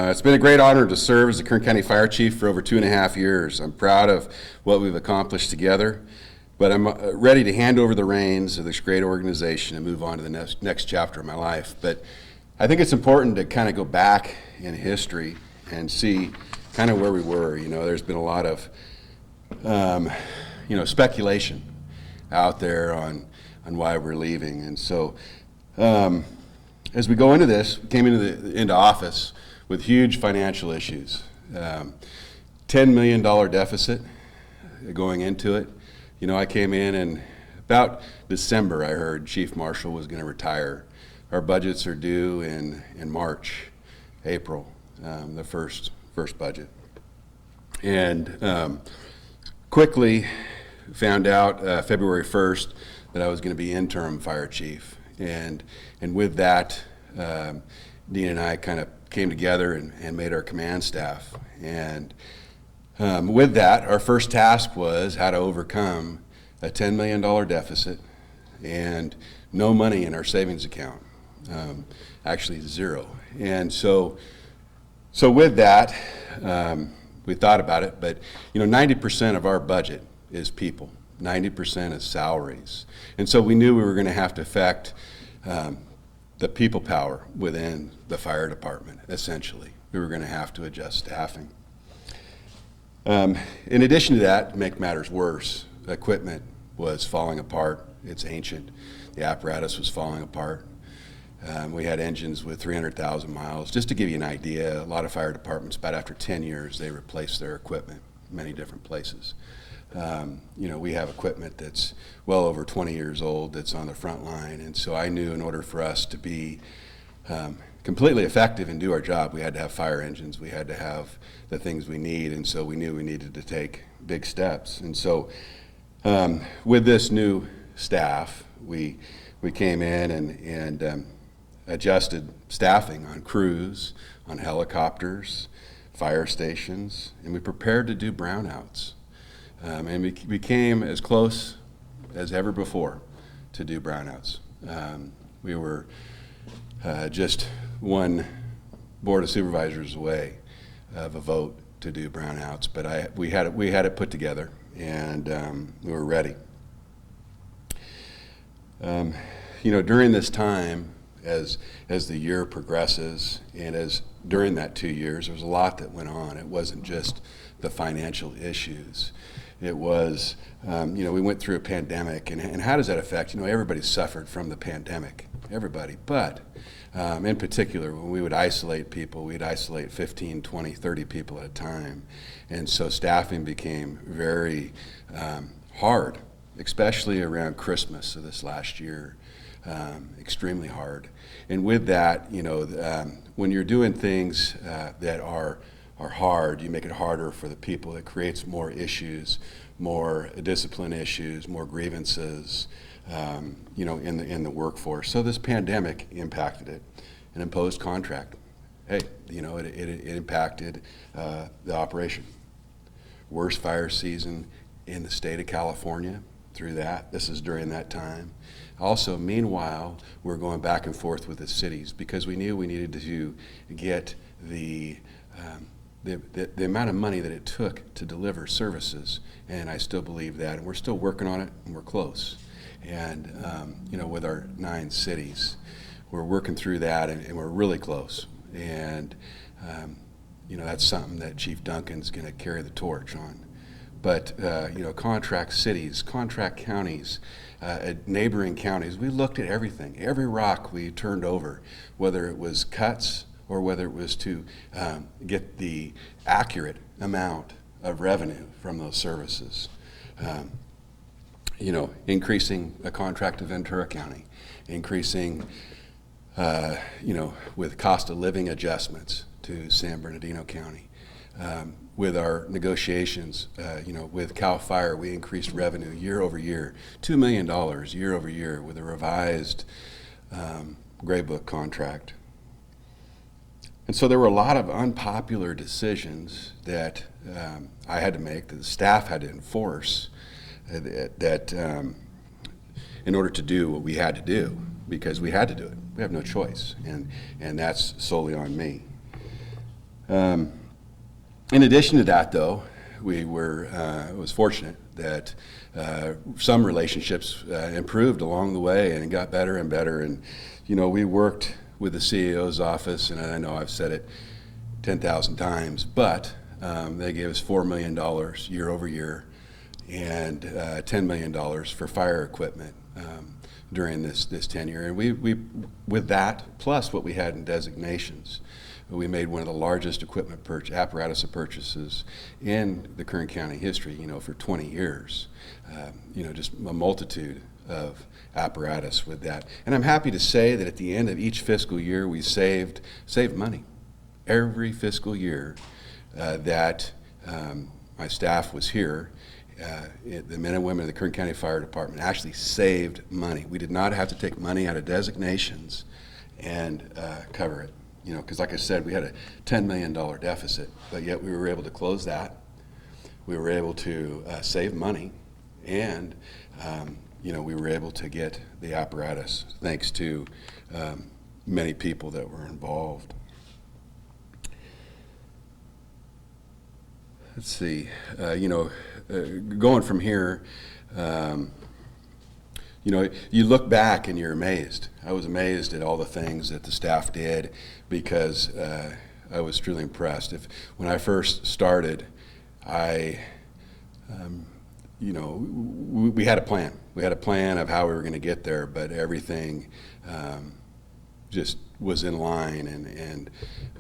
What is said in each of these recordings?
It's been a great honor to serve as the Kern County Fire Chief for over 2.5 years. I'm proud of what we've accomplished together, but I'm ready to hand over the reins of this great organization and move on to the next chapter of my life. But I think it's important to kind of go back in history and see kind of where we were. There's been a lot of speculation out there on why we're leaving. And so as we go into this, we came into office with huge financial issues. $10 million deficit going into it. I came in and about December I heard Chief Marshal was going to retire. Our budgets are due in March, April, the first budget. And quickly found out February 1st that I was going to be interim fire chief. And with that, Dean and I kind of came together and made our command staff. And with that, our first task was how to overcome a $10 million deficit and no money in our savings account, actually zero. And so with that, we thought about it, but 90% of our budget is people. 90% is salaries. And so we knew we were going to have to affect the people power within the fire department, essentially. We were going to have to adjust staffing. In addition to that, to make matters worse, equipment was falling apart. It's ancient. The apparatus was falling apart. We had engines with 300,000 miles. Just to give you an idea, a lot of fire departments, about after 10 years, they replace their equipment in many different places. We have equipment that's well over 20 years old that's on the front line, and so I knew in order for us to be completely effective and do our job, we had to have fire engines, we had to have the things we need, and so we knew we needed to take big steps. And so with this new staff, we came in and adjusted staffing on crews, on helicopters, fire stations, and we prepared to do brownouts. And we became as close as ever before to do brownouts. We were just one board of supervisors away of a vote to do brownouts, but we had it put together, and we were ready. During this time, as the year progresses, and as during that 2 years, there was a lot that went on. It wasn't just the financial issues. It was, we went through a pandemic, and how does that affect? Everybody suffered from the pandemic, everybody. But in particular, when we would isolate people, we'd isolate 15, 20, 30 people at a time. And so staffing became very hard, especially around Christmas of this last year, extremely hard. And with that, when you're doing things that are hard, you make it harder for the people. It creates more issues, more discipline issues, more grievances, in the workforce. So this pandemic impacted it, an imposed contract. Hey, it impacted the operation. Worst fire season in the state of California through that. This is during that time. Also, meanwhile, we're going back and forth with the cities because we knew we needed to get the amount of money that it took to deliver services, and I still believe that, and we're still working on it, and we're close. And with our 9 cities, we're working through that, and we're really close. And that's something that Chief Duncan's going to carry the torch on. But contract cities, contract counties, neighboring counties, we looked at everything. Every rock we turned over, whether it was cuts or whether it was to get the accurate amount of revenue from those services. Increasing a contract to Ventura County, increasing, with cost of living adjustments to San Bernardino County. With our negotiations, with CAL FIRE, we increased revenue year over year, $2 million year over year with a revised Gray Book contract. And so there were a lot of unpopular decisions that I had to make, that the staff had to enforce, that in order to do what we had to do, because we had to do it. We have no choice, and that's solely on me. In addition to that, though, we was fortunate that some relationships improved along the way and got better and better. And, we worked with the CEO's office, and I know I've said it 10,000 times, but they gave us $4 million year over year and $10 million for fire equipment during this tenure. And we with that, plus what we had in designations, we made one of the largest apparatus purchases in the Kern County history, for 20 years. Just a multitude of apparatus with that. And I'm happy to say that at the end of each fiscal year, we saved money. Every fiscal year that my staff was here, the men and women of the Kern County Fire Department actually saved money. We did not have to take money out of designations and cover it. Because like I said, we had a $10 million deficit, but yet we were able to close that. We were able to save money, and we were able to get the apparatus thanks to many people that were involved. Let's see, going from here, you look back and you're amazed. I was amazed at all the things that the staff did because I was truly impressed. When I first started, we had a plan. We had a plan of how we were going to get there, but everything just was in line and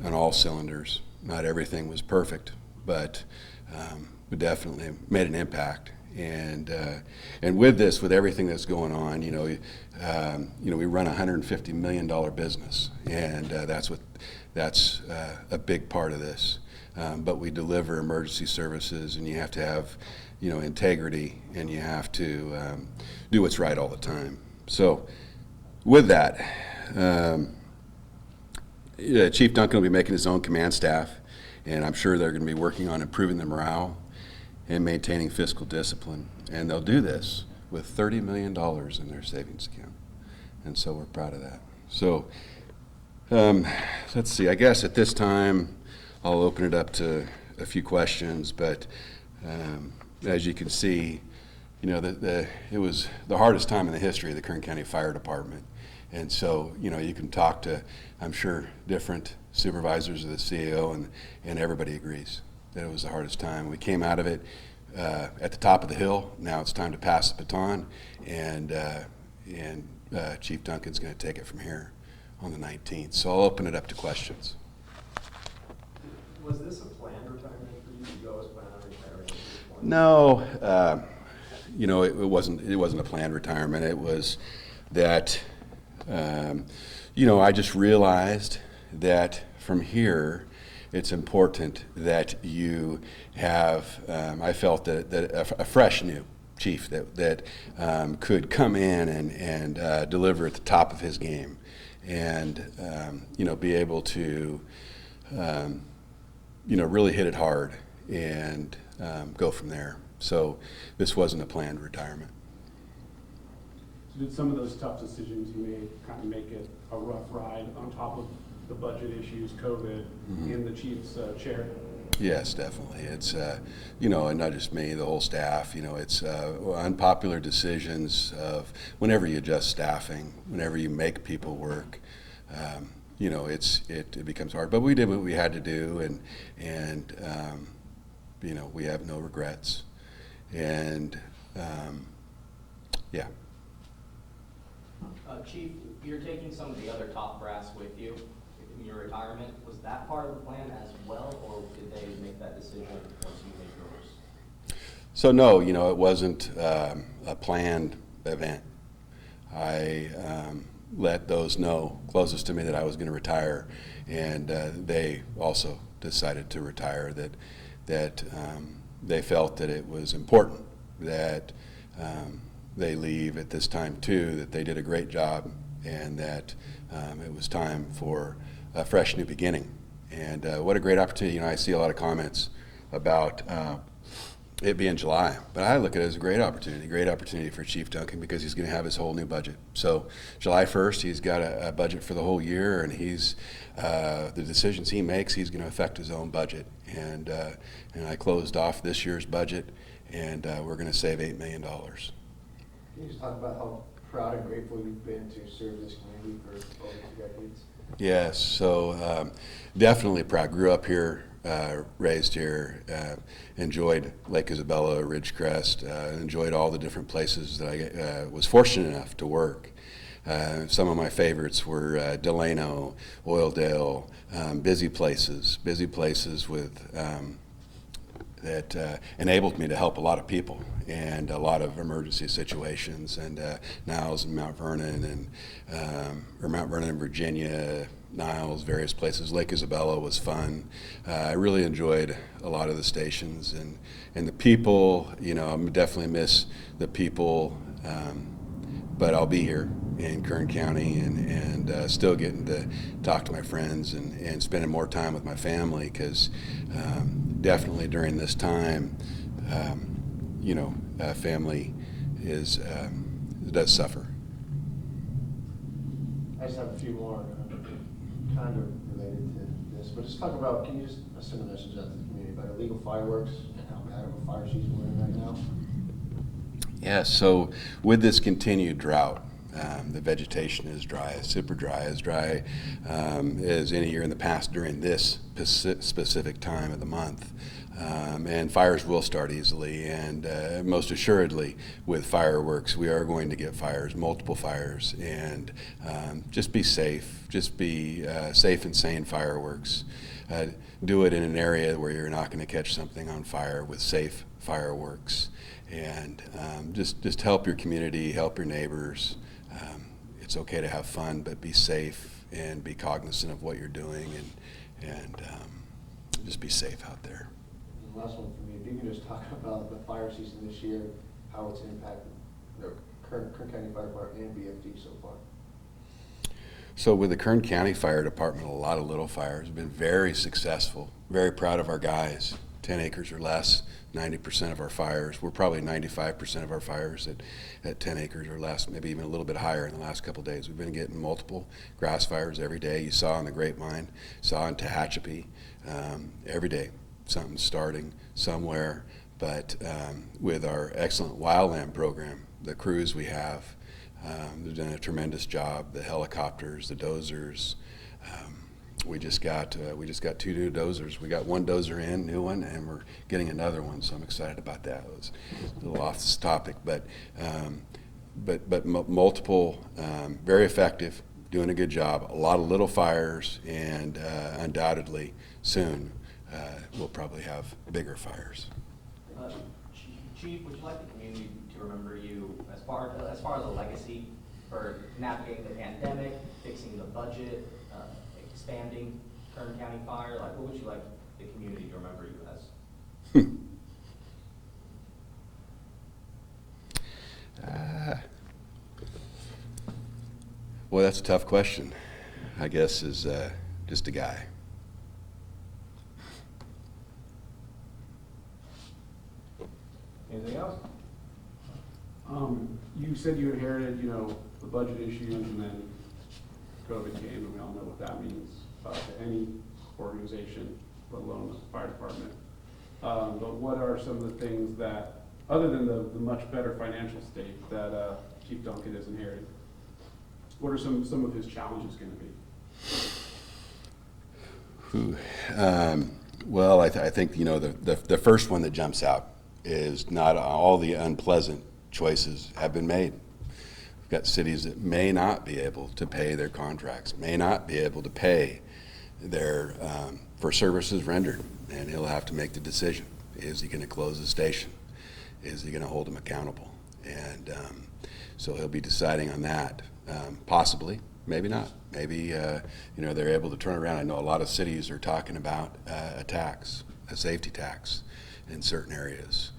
on all cylinders. Not everything was perfect, but we definitely made an impact. And with everything that's going on, we run a $150 million business, and that's a big part of this. But we deliver emergency services, and you have to have, integrity, and you have to do what's right all the time. So, with that, Chief Duncan will be making his own command staff, and I'm sure they're going to be working on improving the morale and maintaining fiscal discipline. And they'll do this with $30 million in their savings account. And so we're proud of that. So let's see, I guess at this time, I'll open it up to a few questions, but as you can see, it was the hardest time in the history of the Kern County Fire Department. And so, you can talk to, I'm sure, different supervisors of the CEO, and everybody agrees that it was the hardest time. We came out of it at the top of the hill. Now it's time to pass the baton, and Chief Duncan's going to take it from here on the 19th. So I'll open it up to questions. Was this a planned retirement for you? Did you always plan on retiring at this point? No, it wasn't a planned retirement. It was that, I just realized that from here, it's important that you have, I felt that a fresh new chief that could come in and deliver at the top of his game, and be able to really hit it hard and go from there. So this wasn't a planned retirement. So did some of those tough decisions you made kind of make it a rough ride on top of the budget issues, COVID, in the chief's chair? Yes, definitely. It's, and not just me, the whole staff, it's unpopular decisions of whenever you adjust staffing, whenever you make people work, it becomes hard. But we did what we had to do, and we have no regrets. And, yeah. Chief, you're taking some of the other top brass with you in your retirement. Was that part of the plan as well, or did they make that decision once you made yours? So no, it wasn't a planned event. I let those know closest to me that I was going to retire, and they also decided to retire. That they felt that it was important that they leave at this time too, that they did a great job, and that it was time for a fresh new beginning. And what a great opportunity. I see a lot of comments about It'd be in July, but I look at it as a great opportunity for Chief Duncan because he's going to have his whole new budget. So July 1st, he's got a budget for the whole year, and the decisions he makes, he's going to affect his own budget. And I closed off this year's budget, and we're going to save $8 million. Can you just talk about how proud and grateful you've been to serve this community for over 2 decades? Yes, so definitely proud. Grew up here, raised here, enjoyed Lake Isabella, Ridgecrest, enjoyed all the different places that I was fortunate enough to work. Some of my favorites were Delano, Oildale, busy places with that enabled me to help a lot of people and a lot of emergency situations, and Niles and Mount Vernon or Mount Vernon, Virginia, Niles, various places. Lake Isabella was fun. I really enjoyed a lot of the stations and the people. You know, I definitely miss the people, but I'll be here in Kern County and still getting to talk to my friends and spending more time with my family because definitely during this time, family does suffer. I just have a few more kind of related to this, but just talk about, can you just send a message out to the community about illegal fireworks and how bad of a fire season we're in right now? Yeah, so with this continued drought, the vegetation is dry, super dry, as dry as any year in the past during this specific time of the month. And fires will start easily, and most assuredly with fireworks, we are going to get fires, multiple fires, and just be safe, safe and sane fireworks. Do it in an area where you're not going to catch something on fire with safe fireworks, and just help your community, help your neighbors. It's okay to have fun, but be safe and be cognizant of what you're doing, and just be safe out there. And the last one for me, if you can just talk about the fire season this year, how it's impacted the Kern County Fire Department and BFD so far. So with the Kern County Fire Department, a lot of little fires have been very successful. Very proud of our guys. 10 acres or less, 90% of our fires. We're probably 95% of our fires at 10 acres or less, maybe even a little bit higher in the last couple of days. We've been getting multiple grass fires every day. You saw in the Grapevine, saw in Tehachapi, every day something's starting somewhere. But with our excellent wildland program, the crews we have, they've done a tremendous job. The helicopters, the dozers. We just got 2 new dozers. We got one dozer in, new one, and we're getting another one. So I'm excited about that. It was a little off this topic, but multiple, very effective, doing a good job. A lot of little fires, and undoubtedly soon we'll probably have bigger fires. Chief, would you like the community to remember you as far as a legacy for navigating the pandemic, fixing the budget, expanding Kern County Fire? Like, what would you like the community to remember you as? Well, that's a tough question. I guess is just a guy. Anything else? You said you inherited, the budget issues, and then COVID came, and we all know what that means to any organization, let alone the fire department. But what are some of the things that, other than the much better financial state that Chief Duncan has inherited, what are some of his challenges going to be? Well, I think the first one that jumps out is not all the unpleasant choices have been made. We've got cities that may not be able to pay their contracts, may not be able to pay their for services rendered, and he'll have to make the decision. Is he going to close the station? Is he going to hold them accountable? And so he'll be deciding on that. Possibly, maybe not. Maybe they're able to turn around. I know a lot of cities are talking about a tax, a safety tax, in certain areas.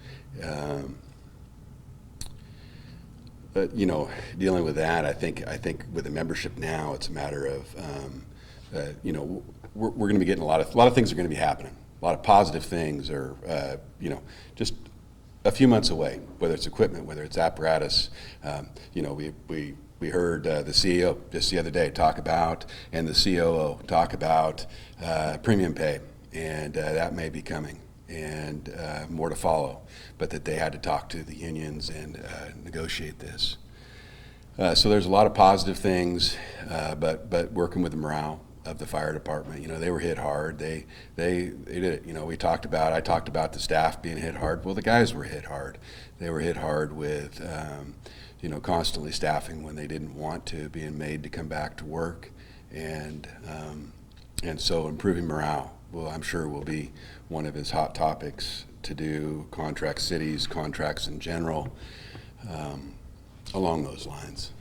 But dealing with that, I think with the membership now, it's a matter of we're going to be getting a lot of things are going to be happening. A lot of positive things are just a few months away, whether it's equipment, whether it's apparatus. You know, we heard the CEO just the other day talk about, and the COO talk about premium pay, and that may be coming, and more to follow, but that they had to talk to the unions and negotiate this. So there's a lot of positive things, but working with the morale of the fire department, you know, they were hit hard. They did it. You know, I talked about the staff being hit hard. Well, the guys were hit hard. They were hit hard with, you know, constantly staffing when they didn't want to, being made to come back to work, and so improving morale, well, I'm sure will be one of his hot topics to do. Contract cities, contracts in general, along those lines.